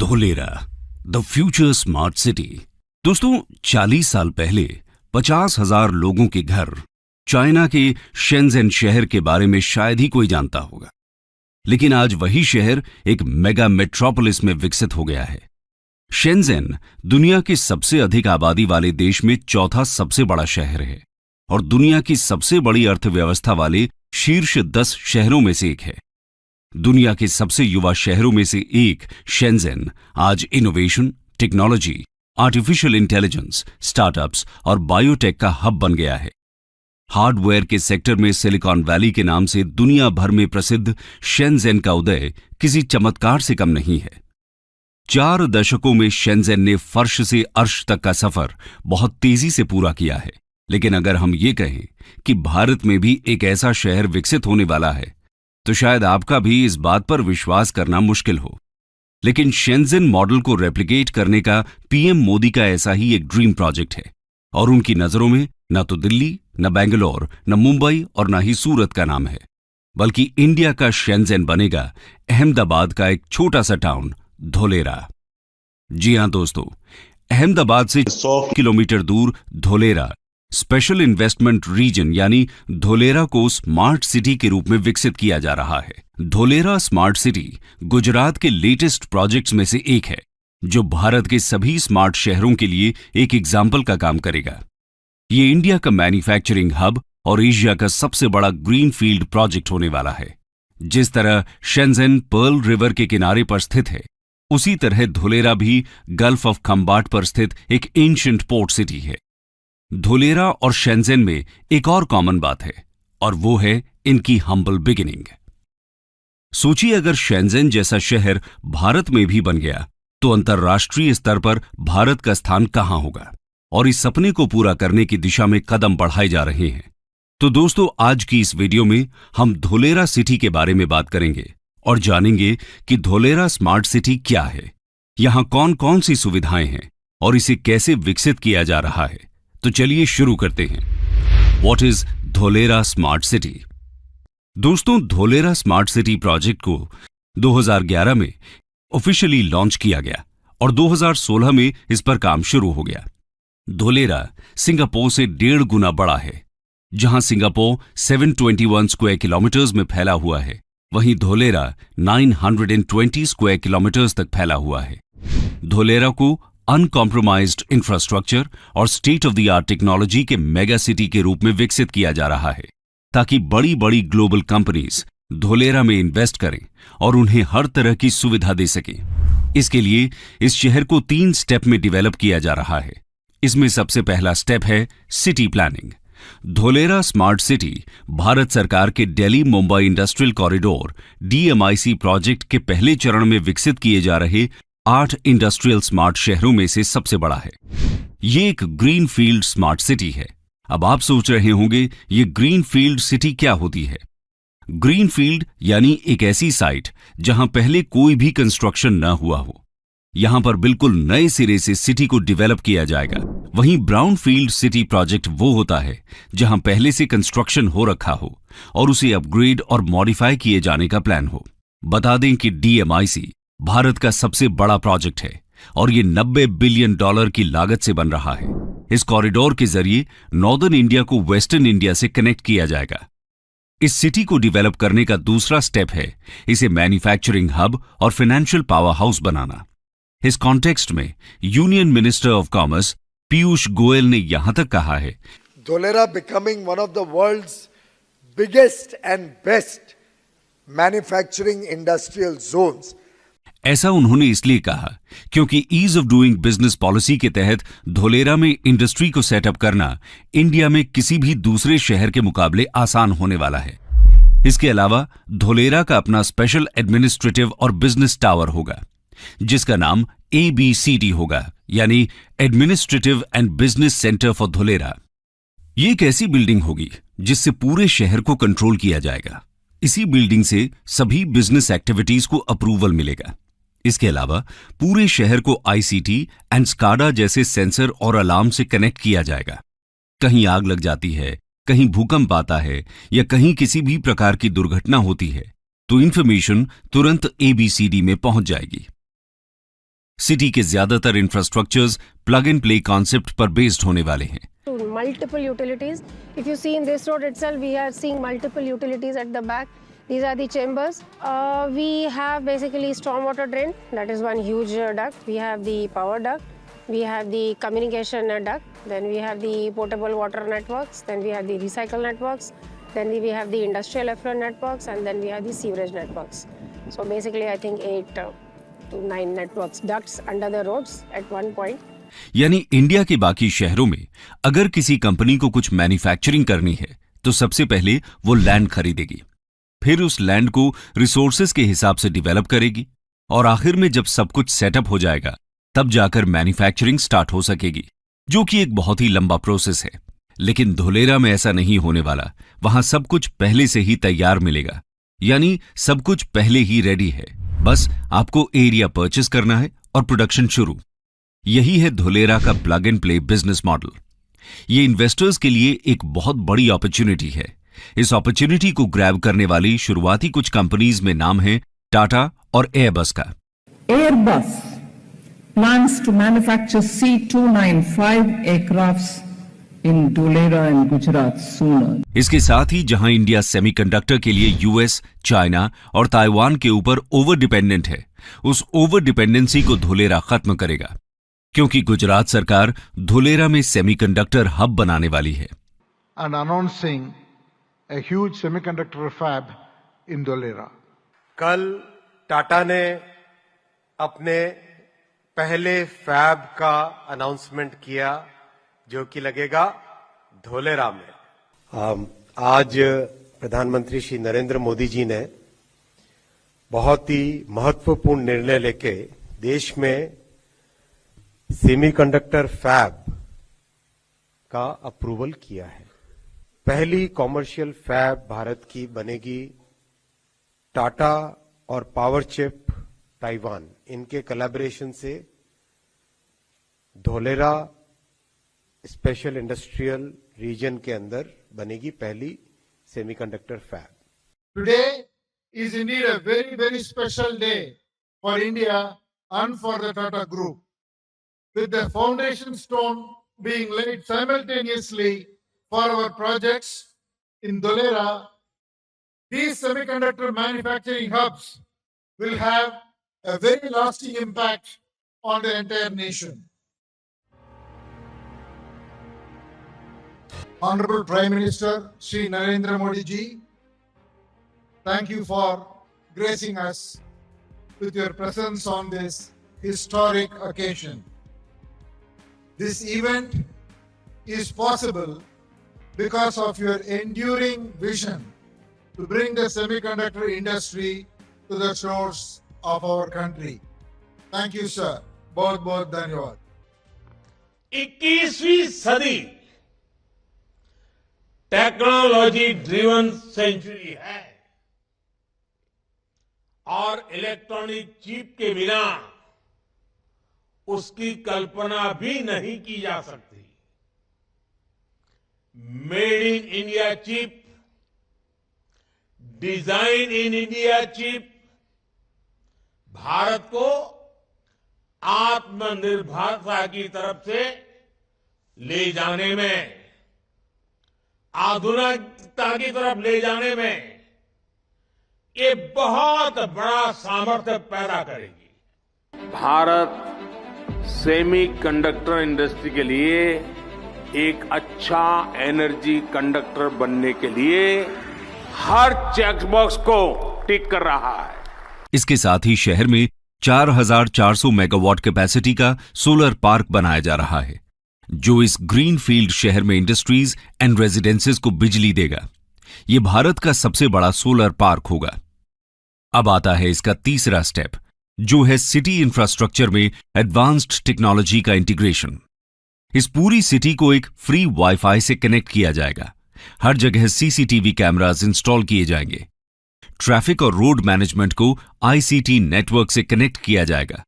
Dholera the future smart city. दोस्तों 40 साल पहले 50,000 लोगों के घर चाइना के शेंज़ेन शहर के बारे में शायद ही कोई जानता होगा, लेकिन आज वही शहर एक मेगा मेट्रोपोलिस में विकसित हो गया है। शेंज़ेन दुनिया के सबसे अधिक आबादी वाले देश में चौथा सबसे बड़ा शहर है और दुनिया की सबसे बड़ी अर्थव्यवस्था वाले शीर्ष 10 शहरों में से एक है। दुनिया के सबसे युवा शहरों में से एक शेंज़ेन आज innovation, technology, artificial intelligence, startups और बायोटेक का हब बन गया है। हार्डवेयर के सेक्टर में सिलिकॉन वैली के नाम से दुनिया भर में प्रसिद्ध शेंज़ेन का उदय किसी चमत्कार से कम नहीं है। 4 दशकों में शेंज़ेन ने फर्श से अर्श तक का सफर बहुत तेजी से पूरा किया है। लेकिन अगर हम ये कहें कि भारत में भी एक ऐसा शहर विकसित होने वाला है, तो शायद आपका भी इस बात पर विश्वास करना मुश्किल हो। लेकिन शेंज़ेन मॉडल को रेप्लिकेट करने का पीएम मोदी का ऐसा ही एक ड्रीम प्रोजेक्ट है और उनकी नजरों में न तो दिल्ली, न बेंगलोर, न मुंबई और न ही सूरत का नाम है, बल्कि इंडिया का शेंज़ेन बनेगा अहमदाबाद का एक छोटा सा टाउन धोलेरा। जी हां दोस्तों, अहमदाबाद से 100 किलोमीटर दूर धोलेरा स्पेशल इन्वेस्टमेंट रीजन यानी धोलेरा को स्मार्ट सिटी के रूप में विकसित किया जा रहा है। धोलेरा स्मार्ट सिटी गुजरात के लेटेस्ट प्रोजेक्ट्स में से एक है, जो भारत के सभी स्मार्ट शहरों के लिए एक एग्जाम्पल का काम करेगा। ये इंडिया का मैन्युफैक्चरिंग हब और एशिया का सबसे बड़ा ग्रीनफील्ड प्रोजेक्ट होने वाला है। जिस तरह शेंज़ेन पर्ल रिवर के किनारे पर स्थित है, उसी तरह धोलेरा भी गल्फ ऑफ खंबाट पर स्थित एक एंशिएंट पोर्ट सिटी है। धोलेरा और शेंज़ेन में एक और कॉमन बात है और वो है इनकी हम्बल बिगिनिंग। सोचिए, अगर शेंज़ेन जैसा शहर भारत में भी बन गया तो अंतर्राष्ट्रीय स्तर पर भारत का स्थान कहां होगा, और इस सपने को पूरा करने की दिशा में कदम बढ़ाए जा रहे हैं। तो दोस्तों, आज की इस वीडियो में हम धोलेरा सिटी के बारे में बात करेंगे और जानेंगे कि धोलेरा स्मार्ट सिटी क्या है, यहां कौन कौन सी सुविधाएं हैं और इसे कैसे विकसित किया जा रहा है। तो चलिए शुरू करते हैं। What is Dholera smart city? दोस्तों, धोलेरा स्मार्ट सिटी प्रोजेक्ट को 2011 में ऑफिशियली लॉन्च किया गया और 2016 में इस पर काम शुरू हो गया। धोलेरा सिंगापुर से 1.5 गुना बड़ा है। जहां सिंगापुर 721 स्क्वायर किलोमीटर्स में फैला हुआ है, वहीं धोलेरा 920 स्क्वायर किलोमीटर्स तक फैला हुआ है। धोलेरा को अनकॉम्प्रोमाइज्ड इंफ्रास्ट्रक्चर और state of the art technology के मेगा सिटी के रूप में विकसित किया जा रहा है, ताकि बड़ी बड़ी ग्लोबल कंपनीज धोलेरा में इन्वेस्ट करें और उन्हें हर तरह की सुविधा दे सकें। इसके लिए इस शहर को 3 स्टेप में डेवलप किया जा रहा है। इसमें सबसे पहला स्टेप है city planning. Dholera smart city Bharat सरकार के Delhi Mumbai industrial corridor DMIC project के पहले चरण में विकसित किए जा रहे 8 इंडस्ट्रियल स्मार्ट शहरों में से सबसे बड़ा है। ये एक ग्रीन फील्ड स्मार्ट सिटी है। अब आप सोच रहे होंगे, ये ग्रीन फील्ड सिटी क्या होती है? ग्रीन फील्ड यानी एक ऐसी साइट जहां पहले कोई भी कंस्ट्रक्शन न हुआ हो। यहां पर बिल्कुल नए सिरे से सिटी को डेवलप किया जाएगा। वहीं ब्राउन फील्ड सिटी प्रोजेक्ट वो होता है जहां पहले से कंस्ट्रक्शन हो रखा हो और उसे अपग्रेड और मॉडिफाई किए जाने का प्लान हो। बता दें कि DMIC भारत का सबसे बड़ा प्रोजेक्ट है और ये $90 बिलियन की लागत से बन रहा है। इस कॉरिडोर के जरिए नॉर्दर्न इंडिया को वेस्टर्न इंडिया से कनेक्ट किया जाएगा। इस सिटी को डेवलप करने का दूसरा स्टेप है इसे मैन्युफैक्चरिंग हब और फाइनेंशियल पावर हाउस बनाना। इस कॉन्टेक्स्ट में union minister of commerce Piyush Goyal ने यहां तक कहा है, Dholera becoming one of the world's biggest and best manufacturing industrial zones. ऐसा उन्होंने इसलिए कहा क्योंकि ease of doing business policy के तहत धोलेरा में इंडस्ट्री को सेटअप करना इंडिया में किसी भी दूसरे शहर के मुकाबले आसान होने वाला है। इसके अलावा धोलेरा का अपना स्पेशल एडमिनिस्ट्रेटिव और बिजनेस टावर होगा, जिसका नाम ABCD होगा, यानी administrative and business centre for Dholera. ये एक ऐसी बिल्डिंग होगी जिससे पूरे शहर को कंट्रोल किया जाएगा। इसी बिल्डिंग से सभी बिजनेस एक्टिविटीज को अप्रूवल मिलेगा। इसके अलावा पूरे शहर को ICT एंड SCADA जैसे सेंसर और अलार्म से कनेक्ट किया जाएगा। कहीं आग लग जाती है, कहीं भूकंप आता है या कहीं किसी भी प्रकार की दुर्घटना होती है, तो इंफॉर्मेशन तुरंत ABCD में पहुंच जाएगी। सिटी के ज्यादातर infrastructures plug and play concept पर बेस्ड होने वाले हैं। Multiple utilities. If you see in this road itself, we are seeing multiple utilities at the back. These are the chambers. We have basically stormwater drain. That is one huge duct. We have the power duct. We have the communication duct. Then we have the potable water networks. Then we have the recycle networks. Then we have the industrial effluent networks. And then we have the sewerage networks. So basically, I think 8 to 9 networks, ducts under the roads at one point. यानी India के बाकी शहरों में अगर किसी company को कुछ manufacturing करनी है तो सबसे पहले वो लैंड खरीदेगी, फिर उस लैंड को रिसोर्सेज के हिसाब से डेवलप करेगी और आखिर में जब सब कुछ सेटअप हो जाएगा तब जाकर मैन्युफैक्चरिंग स्टार्ट हो सकेगी, जो कि एक बहुत ही लंबा प्रोसेस है। लेकिन धोलेरा में ऐसा नहीं होने वाला। वहां सब कुछ पहले से ही तैयार मिलेगा, यानी सब कुछ पहले ही रेडी है, बस आपको एरिया परचेस करना है और प्रोडक्शन शुरू। यही है धोलेरा का plug and play business model. ये इन्वेस्टर्स के लिए एक बहुत बड़ी अपॉर्चुनिटी है। इस अपॉर्चुनिटी को ग्रैब करने वाली शुरुआती कुछ कंपनीज में नाम है टाटा और एयरबस का। Airbus plans to manufacture C295 aircrafts in Dholera and Gujarat sooner. इसके साथ ही जहां इंडिया सेमीकंडक्टर के लिए यूएस, चाइना और ताइवान के ऊपर ओवर डिपेंडेंट है, उस ओवर डिपेंडेंसी को धोलेरा खत्म करेगा, क्योंकि गुजरात सरकार धोलेरा में सेमीकंडक्टर हब बनाने वाली है। And announcing a huge semiconductor fab in Dholera. कल टाटा ने अपने पहले फैब का अनाउंसमेंट किया जो कि लगेगा धोलेरा में। आज प्रधानमंत्री श्री नरेंद्र मोदी जी ने बहुत ही महत्वपूर्ण निर्णय लेके देश में सेमीकंडक्टर फैब का अप्रूवल किया है। पहली कॉमर्शियल फैब भारत की बनेगी टाटा और पावर चिप ताइवान, इनके कोलैबोरेशन से धोलेरा स्पेशल इंडस्ट्रियल रीजन के अंदर बनेगी पहली semiconductor fab. Today is indeed a very, very special day for India and for the Tata Group, with the foundation stone being laid simultaneously for our projects in Dholera. These semiconductor manufacturing hubs will have a very lasting impact on the entire nation. Honorable Prime Minister Shri Narendra Modi ji, thank you for gracing us with your presence on this historic occasion. This event is possible because of your enduring vision to bring the semiconductor industry to the shores of our country. Thank you, sir. बहुत बहुत धन्यवाद। 21वीं सदी technology driven century है और electronic chip के बिना उसकी कल्पना भी नहीं की जा सकती। Made in India chip, design in India chip Bharat को आत्मनिर्भरता की तरफ से ले जाने में, आधुनिकता की तरफ ले जाने में ये बहुत बड़ा सामर्थ्य पैदा करेगी। भारत सेमीकंडक्टर इंडस्ट्री के लिए एक अच्छा एनर्जी कंडक्टर बनने के लिए हर चेकबॉक्स को टिक कर रहा है। इसके साथ ही शहर में 4,400 मेगावाट कैपेसिटी का सोलर पार्क बनाया जा रहा है, जो इस ग्रीन फील्ड शहर में इंडस्ट्रीज एंड रेजिडेंसेस को बिजली देगा। ये भारत का सबसे बड़ा सोलर पार्क होगा। अब आता है इसका तीसरा स्टेप, जो है सिटी इंफ्रास्ट्रक्चर में एडवांस्ड टेक्नोलॉजी का इंटीग्रेशन। इस पूरी सिटी को एक फ्री वाईफाई से कनेक्ट किया जाएगा। हर जगह सीसीटीवी कैमरास इंस्टॉल किए जाएंगे। ट्रैफिक और रोड मैनेजमेंट को आईसीटी नेटवर्क से कनेक्ट किया जाएगा।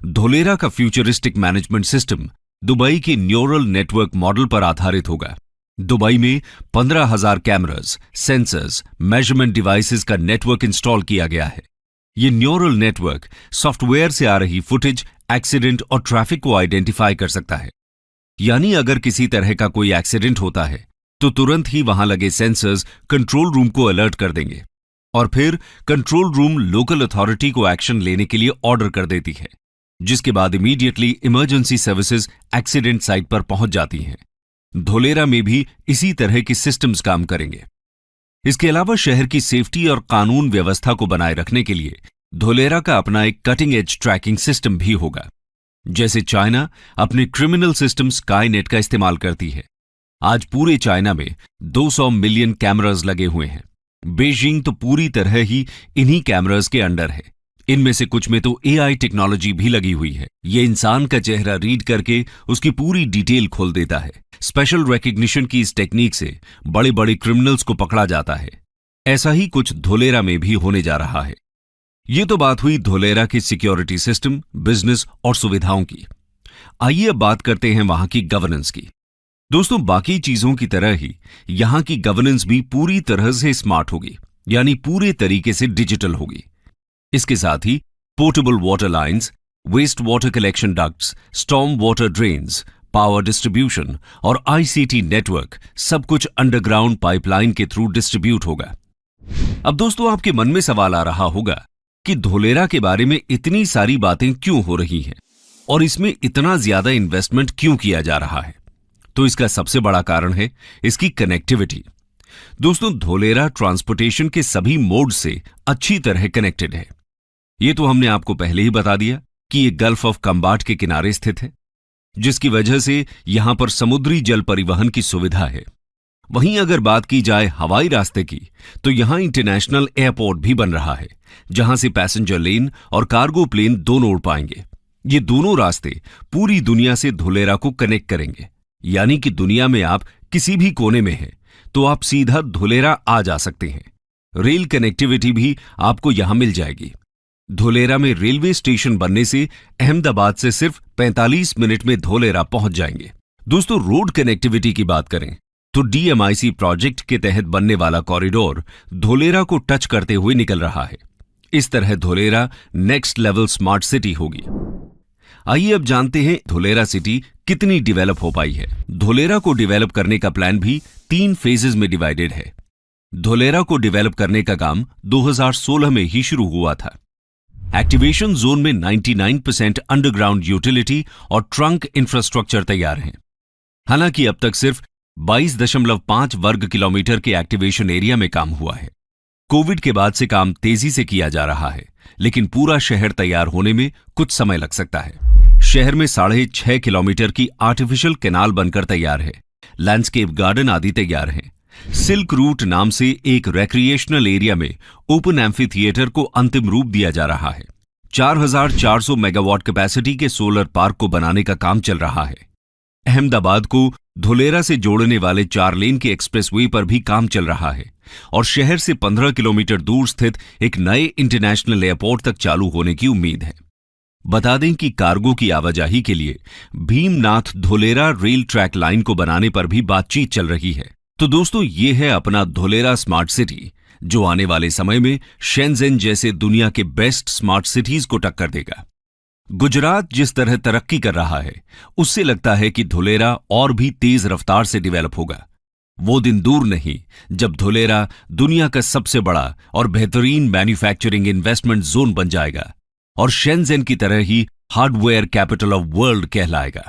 धोलेरा का फ्यूचरिस्टिक मैनेजमेंट सिस्टम दुबई के न्यूरल नेटवर्क मॉडल पर आधारित होगा। दुबई में 15,000 कैमरास, सेंसर्स, मेजरमेंट डिवाइसेस का नेटवर्क इंस्टॉल किया गया है। ये न्यूरल नेटवर्क सॉफ्टवेयर से आ रही फुटेज, एक्सीडेंट और ट्रैफिक को आइडेंटिफाई कर सकता है। यानी अगर किसी तरह का कोई एक्सीडेंट होता है तो तुरंत ही वहां लगे सेंसर्स कंट्रोल रूम को अलर्ट कर देंगे और फिर कंट्रोल रूम लोकल अथॉरिटी को एक्शन लेने के लिए ऑर्डर कर देती है, जिसके बाद immediately emergency services accident site पर पहुंच जाती हैं। धोलेरा में भी इसी तरह के सिस्टम्स काम करेंगे। इसके अलावा शहर की सेफ्टी और कानून व्यवस्था को बनाए रखने के लिए धोलेरा का अपना एक कटिंग एज ट्रैकिंग सिस्टम भी होगा। जैसे चाइना अपने क्रिमिनल सिस्टम स्काईनेट का इस्तेमाल करती है। आज पूरे चाइना में 200 मिलियन कैमरास लगे हुए हैं। बीजिंग तो पूरी तरह ही इन्हीं कैमरास के अंडर है। इनमें से कुछ में तो एआई टेक्नोलॉजी भी लगी हुई है। ये इंसान का चेहरा रीड करके उसकी पूरी डिटेल खोल देता है। स्पेशल रिकग्निशन की इस टेक्निक से बड़े बड़े क्रिमिनल्स को पकड़ा जाता है। ऐसा ही कुछ धोलेरा में भी होने जा रहा है। ये तो बात हुई धोलेरा की सिक्योरिटी सिस्टम, बिजनेस और सुविधाओं की। आइए अब बात करते हैं वहां की गवर्नेंस की। दोस्तों, बाकी चीजों की तरह ही यहां की गवर्नेंस भी पूरी तरह से स्मार्ट होगी, यानी पूरे तरीके से डिजिटल होगी। इसके साथ ही portable water lines, waste water collection ducts, storm water drains, power distribution और आईसीटी नेटवर्क सब कुछ अंडरग्राउंड पाइपलाइन के थ्रू डिस्ट्रीब्यूट होगा। अब दोस्तों, आपके मन में सवाल आ रहा होगा कि धोलेरा के बारे में इतनी सारी बातें क्यों हो रही हैं और इसमें इतना ज्यादा इन्वेस्टमेंट क्यों किया जा रहा है। तो इसका सबसे बड़ा कारण है इसकी कनेक्टिविटी। दोस्तों, धोलेरा ट्रांसपोर्टेशन के सभी मोड से अच्छी तरह कनेक्टेड है। ये तो हमने आपको पहले ही बता दिया कि ये गल्फ ऑफ कंबाट के किनारे स्थित है, जिसकी वजह से यहां पर समुद्री जल परिवहन की सुविधा है। वहीं अगर बात की जाए हवाई रास्ते की, तो यहां इंटरनेशनल एयरपोर्ट भी बन रहा है, जहां से पैसेंजर लेन और कार्गो प्लेन दोनों उड़ पाएंगे। ये दोनों रास्ते पूरी दुनिया से धोलेरा को कनेक्ट करेंगे, यानी कि दुनिया में आप किसी भी कोने में हैं तो आप सीधा धोलेरा आ जा सकते हैं। रेल कनेक्टिविटी भी आपको यहां मिल जाएगी। धोलेरा में रेलवे स्टेशन बनने से अहमदाबाद से सिर्फ 45 मिनट में धोलेरा पहुंच जाएंगे। दोस्तों, रोड कनेक्टिविटी की बात करें तो डीएमआईसी प्रोजेक्ट के तहत बनने वाला कॉरिडोर धोलेरा को टच करते हुए निकल रहा है। इस तरह Dholera next level smart city होगी। आइए अब जानते हैं धोलेरा सिटी कितनी डेवलप हो पाई है। धोलेरा को डेवलप करने का प्लान भी 3 फेजेस में डिवाइडेड है। धोलेरा को डेवलप करने का काम 2016 में ही शुरू हुआ था। एक्टिवेशन जोन में 99% अंडरग्राउंड यूटिलिटी और ट्रंक इंफ्रास्ट्रक्चर तैयार हैं। हालांकि अब तक सिर्फ 22.5 वर्ग किलोमीटर के एक्टिवेशन एरिया में काम हुआ है। कोविड के बाद से काम तेजी से किया जा रहा है, लेकिन पूरा शहर तैयार होने में कुछ समय लग सकता है। शहर में 6.5 किलोमीटर की आर्टिफिशियल कैनाल बनकर तैयार है। लैंडस्केप गार्डन आदि तैयार हैं। सिल्क रूट नाम से एक रिक्रिएशनल एरिया में ओपन एम्फी थिएटर को अंतिम रूप दिया जा रहा है। 4400 मेगावाट कैपेसिटी के सोलर पार्क को बनाने का काम चल रहा है। अहमदाबाद को धोलेरा से जोड़ने वाले 4 लेन के एक्सप्रेसवे पर भी काम चल रहा है और शहर से 15 किलोमीटर दूर स्थित एक नए इंटरनेशनल एयरपोर्ट तक चालू होने की उम्मीद है। बता दें कि कार्गो की आवाजाही के लिए Bhimnath Dholera rail track line को बनाने पर भी बातचीत चल रही है। तो दोस्तों, ये है अपना धोलेरा स्मार्ट सिटी, जो आने वाले समय में शेंजेन जैसे दुनिया के बेस्ट स्मार्ट सिटीज को टक्कर देगा। गुजरात जिस तरह तरक्की कर रहा है, उससे लगता है कि धोलेरा और भी तेज रफ्तार से डेवलप होगा। वो दिन दूर नहीं जब धोलेरा दुनिया का सबसे बड़ा और बेहतरीन मैन्युफैक्चरिंग इन्वेस्टमेंट जोन बन जाएगा और शेंजेन की तरह ही हार्डवेयर कैपिटल ऑफ वर्ल्ड कहलाएगा।